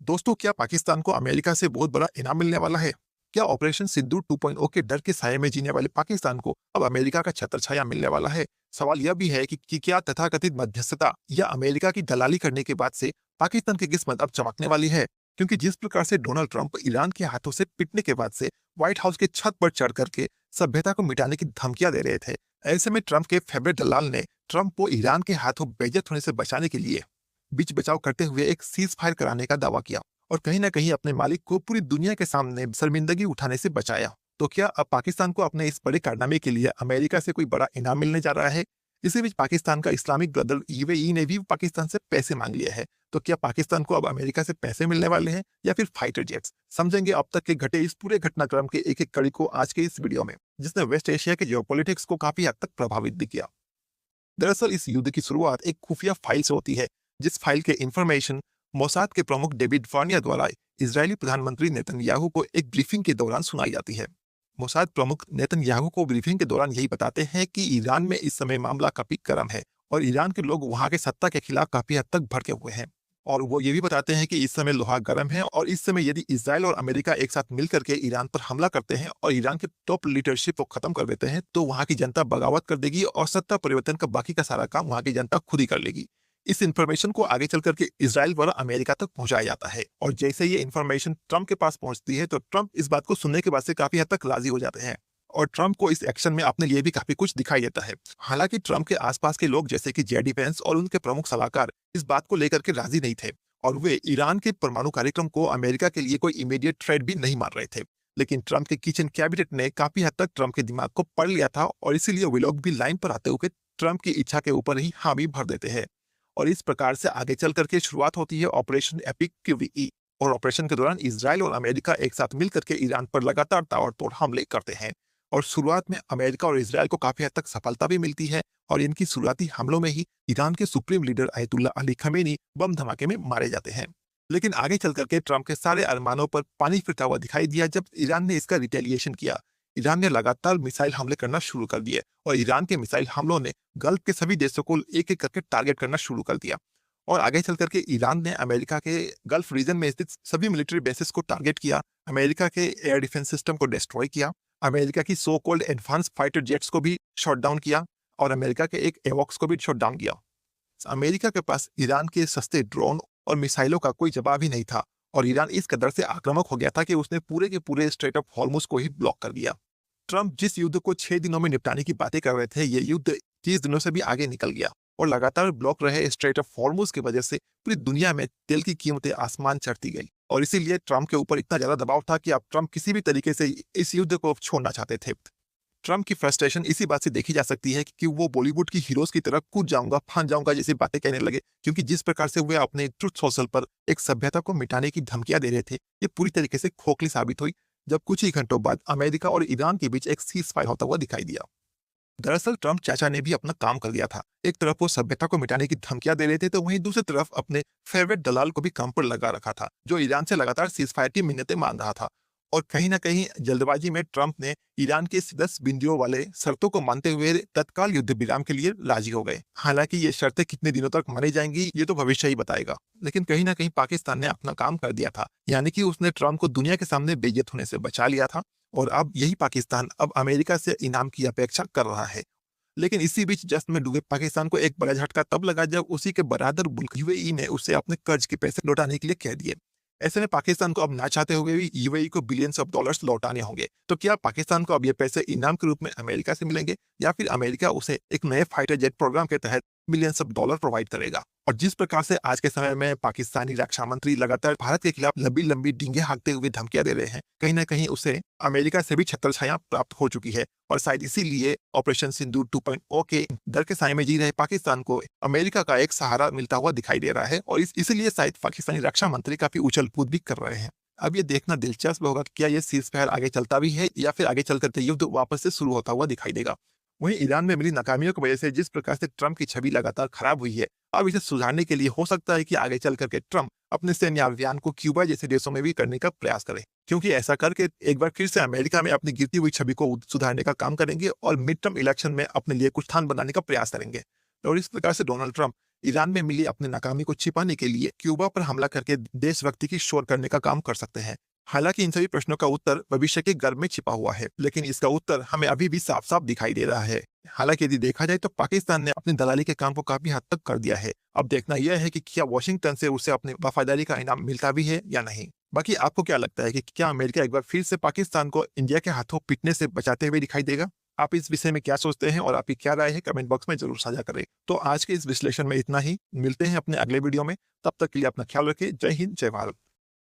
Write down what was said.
दोस्तों, क्या पाकिस्तान को अमेरिका से बहुत बड़ा इनाम मिलने वाला है? क्या ऑपरेशन सिंदूर 2.0 के डर के साये में जीने वाले पाकिस्तान को अब अमेरिका का छत्रछाया मिलने वाला है? सवाल यह भी है कि क्या तथाकथित मध्यस्थता या अमेरिका की दलाली करने के बाद से पाकिस्तान की किस्मत अब चमकने वाली है? क्योंकि जिस प्रकार से डोनाल्ड ट्रंप ईरान के हाथों से पिटने के बाद से व्हाइट हाउस के छत पर चढ़ करके सभ्यता को मिटाने की धमकियां दे रहे थे, ऐसे में ट्रंप के फेवरेट दलाल ने ट्रंप को ईरान के हाथों बेइज्जत होने से बचाने के लिए बीच बचाव करते हुए एक सीज फायर कराने का दावा किया और कहीं ना कहीं अपने मालिक को पूरी दुनिया के सामने शर्मिंदगी उठाने से बचाया। तो क्या अब पाकिस्तान को अपने इस बड़े कारनामे के लिए अमेरिका से कोई बड़ा इनाम मिलने जा रहा है? इसी बीच पाकिस्तान का इस्लामिक ब्रदर यूएई ने भी पाकिस्तान से पैसे मांग लिए हैं। तो क्या पाकिस्तान को अब अमेरिका से पैसे मिलने वाले हैं या फिर फाइटर जेट्स? समझेंगे अब तक के घटे इस पूरे घटनाक्रम के एक एक कड़ी को आज के इस वीडियो में, जिसने वेस्ट एशिया के जियोपॉलिटिक्स को काफी हद तक प्रभावित भी किया। दरअसल इस युद्ध की शुरुआत एक खुफिया फाइल से होती है, जिस फाइल के इंफॉर्मेशन मोसाद के प्रमुख डेविड वार्निया द्वारा इजरायली प्रधानमंत्री नेतन्याहू को एक ब्रीफिंग के दौरान सुनाई जाती है। मोसाद प्रमुख नेतन्याहू को ब्रीफिंग के दौरान यही बताते हैं कि ईरान में इस समय मामला काफी गर्म है और ईरान के लोग वहां के सत्ता के खिलाफ काफी हद तक भड़के हुए हैं। और वो ये भी बताते हैं कि इस समय लोहा गर्म है और इस समय यदि इसराइल और अमेरिका एक साथ मिलकर के ईरान पर हमला करते हैं और ईरान के टॉप लीडरशिप को खत्म कर देते हैं तो वहां की जनता बगावत कर देगी और सत्ता परिवर्तन का बाकी का सारा काम वहां की जनता खुद ही कर लेगी। इस इंफॉर्मेशन को आगे चल करके इसराइल द्वारा अमेरिका तक पहुंचाया जाता है और जैसे ये इंफॉर्मेशन ट्रंप के पास पहुंचती है तो ट्रंप इस बात को सुनने के बाद से काफी हद तक राजी हो जाते हैं और ट्रंप को इस एक्शन में अपने लिए भी काफी कुछ दिखाई देता है। हालांकि ट्रंप के आसपास के लोग जैसे कि जेडी पेंस और उनके प्रमुख सलाहकार इस बात को लेकर के राजी नहीं थे और वे ईरान के परमाणु कार्यक्रम को अमेरिका के लिए कोई इमीडिएट थ्रेट भी नहीं मान रहे थे। लेकिन ट्रंप के किचन कैबिनेट ने काफी हद तक ट्रंप के दिमाग को पढ़ लिया था और इसीलिए वे लोग भी लाइन पर आते हुए ट्रंप की इच्छा के ऊपर ही हामी भर देते हैं। और इस प्रकार से आगे चल करके शुरुआत होती है ऑपरेशन एपिक QVE और ऑपरेशन के दौरान इसराइल और अमेरिका एक साथ मिलकर के ईरान पर लगातार ताबड़तोड़ हमले करते हैं और शुरुआत में अमेरिका और इसराइल को काफी हद तक सफलता भी मिलती है और इनकी शुरुआती हमलों में ही ईरान के supreme leader Ayatollah Ali Khamenei bomb धमाके में मारे जाते हैं। लेकिन आगे चल करके ट्रंप के सारे अरमानों पर पानी फिरता हुआ दिखाई दिया जब ईरान ने इसका रिटेलिएशन किया। ईरान ने लगातार मिसाइल हमले करना शुरू कर दिए और ईरान के मिसाइल हमलों ने गल्फ के सभी देशों को एक एक करके टारगेट करना शुरू कर दिया और आगे चल करके ईरान ने अमेरिका के गल्फ रीजन में स्थित सभी मिलिट्री बेसिस को टारगेट किया, अमेरिका के एयर डिफेंस सिस्टम को डिस्ट्रॉय किया, अमेरिका की so called advance fighter jets को भी शॉट डाउन किया और अमेरिका के एक एवॉक्स को भी शॉट डाउन किया। अमेरिका के पास ईरान के सस्ते ड्रोन और मिसाइलों का कोई जवाब ही नहीं था और ईरान इस कदर से आक्रामक हो गया था कि उसने पूरे के पूरे स्ट्रेट ऑफ हॉर्मुज को ही ब्लॉक कर दिया। ट्रंप जिस युद्ध को 6 दिनों में निपटाने की बातें कर रहे थे, ये युद्ध 30 दिनों से भी आगे निकल गया और लगातार ब्लॉक रहे स्ट्रेट ऑफ हॉर्मुज की वजह से पूरी दुनिया में तेल की कीमतें आसमान चढ़ती गई और इसीलिए ट्रंप के ऊपर इतना ज्यादा दबाव था कि अब ट्रंप किसी भी तरीके से इस युद्ध को छोड़ना चाहते थे। ट्रंप की फ्रस्ट्रेशन इसी बात से देखी जा सकती है कि वो बॉलीवुड की हीरोज की तरह कूद जाऊंगा फान जाऊंगा जैसी बातें कहने लगे, क्योंकि जिस प्रकार से वे अपने ट्रुथ सोशल पर एक सभ्यता को मिटाने की धमकियां दे रहे थे, ये पूरी तरीके से खोखली साबित हुई जब कुछ ही घंटों बाद अमेरिका और ईरान के बीच एक सीज फायर होता हुआ दिखाई दिया। दरअसल ट्रंप चाचा ने भी अपना काम कर लिया था। एक तरफ वो सभ्यता को मिटाने की धमकियां दे रहे थे तो वहीं दूसरी तरफ अपने फेवरेट दलाल को भी काम पर लगा रखा था, जो ईरान से लगातार सीज फायर की मिन्नतें मान रहा था। और कहीं ना कहीं जल्दबाजी में ट्रंप ने ईरान के 10 बिंदुओं वाले शर्तों को मानते हुए तत्काल युद्ध विराम के लिए राजी हो गए। हालांकि ये शर्तें कितने दिनों तक मानी जाएंगी ये तो भविष्य ही बताएगा, लेकिन कहीं ना कहीं पाकिस्तान ने अपना काम कर दिया था, यानी कि उसने ट्रंप को दुनिया के सामने बेइज्जत होने से बचा लिया था और अब यही पाकिस्तान अब अमेरिका से इनाम की अपेक्षा कर रहा है। लेकिन इसी बीच जश्न में डूबे पाकिस्तान को एक बड़ा झटका तब लगा जब उसी के बरादर मुल्क यूएई ने उसे अपने कर्ज के पैसे लौटाने के लिए कह दिए। ऐसे में पाकिस्तान को अब ना चाहते हुए भी यूएई को बिलियंस ऑफ डॉलर्स लौटाने होंगे। तो क्या पाकिस्तान को अब ये पैसे इनाम के रूप में अमेरिका से मिलेंगे या फिर अमेरिका उसे एक नए फाइटर जेट प्रोग्राम के तहत मिलियंस ऑफ डॉलर प्रोवाइड करेगा? और जिस प्रकार से आज के समय में पाकिस्तानी रक्षा मंत्री लगातार भारत के खिलाफ लंबी लंबी डींगे हाँकते हुए धमकियां दे रहे हैं, कहीं ना कहीं उसे अमेरिका से भी छत्रछाया प्राप्त हो चुकी है और शायद इसीलिए ऑपरेशन सिंदूर 2.0 के डर के साए में जी रहे पाकिस्तान को अमेरिका का एक सहारा मिलता हुआ दिखाई दे रहा है और इसीलिए शायद पाकिस्तानी रक्षा मंत्री काफी उछल कूद भी कर रहे हैं। अब ये देखना दिलचस्प होगा कि क्या ये सीज फायर आगे चलता भी है या फिर आगे चलकर युद्ध वापस से शुरू होता हुआ दिखाई देगा। वहीं ईरान में मिली नाकामियों की वजह से जिस प्रकार से ट्रंप की छवि लगातार खराब हुई है, अब इसे सुधारने के लिए हो सकता है कि आगे चल करके ट्रंप अपने सैन्य अभियान को क्यूबा जैसे देशों में भी करने का प्रयास करे, क्योंकि ऐसा करके एक बार फिर से अमेरिका में अपनी गिरती हुई छवि को सुधारने का काम करेंगे और मिड टर्म इलेक्शन में अपने लिए कुछ स्थान बनाने का प्रयास करेंगे। और इस प्रकार से डोनाल्ड ट्रंप ईरान में मिली अपनी नाकामी को छिपाने के लिए क्यूबा पर हमला करके देशभक्ति की शोर करने का काम कर सकते हैं। हालांकि इन सभी प्रश्नों का उत्तर भविष्य के गर्भ में छिपा हुआ है, लेकिन इसका उत्तर हमें अभी भी साफ साफ दिखाई दे रहा है। हालांकि यदि देखा जाए तो पाकिस्तान ने अपनी दलाली के काम को काफी हद तक कर दिया है। अब देखना यह है कि क्या वॉशिंगटन से उसे अपनी वफादारी का इनाम मिलता भी है या नहीं। बाकी आपको क्या लगता है कि क्या अमेरिका एक बार फिर से पाकिस्तान को इंडिया के हाथों पीटने से बचाते हुए दिखाई देगा? आप इस विषय में क्या सोचते हैं और आपकी क्या राय है, कमेंट बॉक्स में जरूर साझा करें। तो आज के इस विश्लेषण में इतना ही। मिलते हैं अपने अगले वीडियो में। तब तक के लिए अपना ख्याल रखें। जय हिंद, जय भारत।